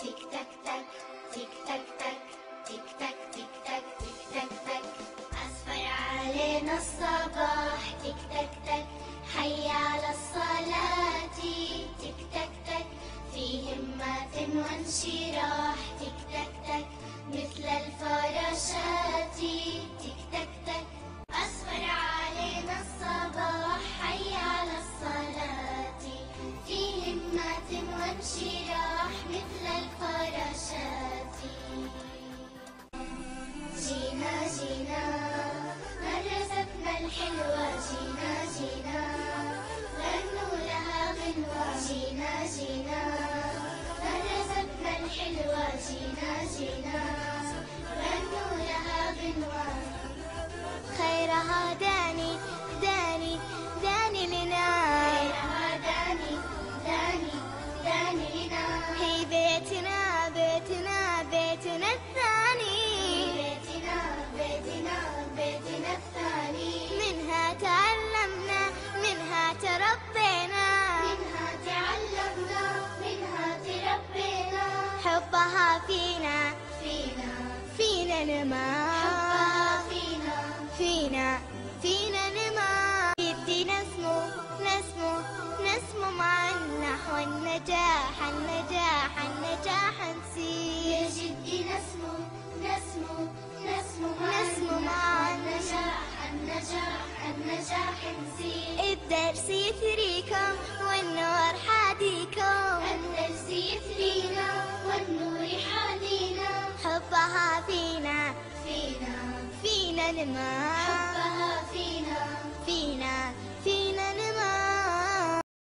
تك تك تك تك تك تك تك تك تك تك تك تك تك أصفر علينا الصباح تك تك تك حي على الصلاة تك تك تك في همة وانشراح تك تك تك مثل الفراشات تك تك تك أصفر علينا الصباح حي على الصلاة في همة وانشراح مثل الفراشات جينا جينا مدرستنا الحلوة جينا جينا غنوا لها غنوة جينا جينا مدرستنا الحلوة جينا جينا غنوا لها غنوة خيرها داني داني داني لنا خيرها داني داني داني لنا هي بيتنا بيتنا بيتنا الثاني بيتنا بيتنا بيتنا الثاني منها تعلمنا منها تربينا منها تعلمنا منها تربينا حبها فينا فينا فينا نما حبها فينا فينا فينا نما جدي نسمو نسمو نسمو مع النحو النجاح النجاح النجاح نسير يا جدي نسمو نسمو نسمو مع النجاح النجاح النجاح نسير الدرس يثريكم والنور حاديكم الدرس يثرينا والنور حادينا حبها فينا فينا فينا نما حبها فينا فينا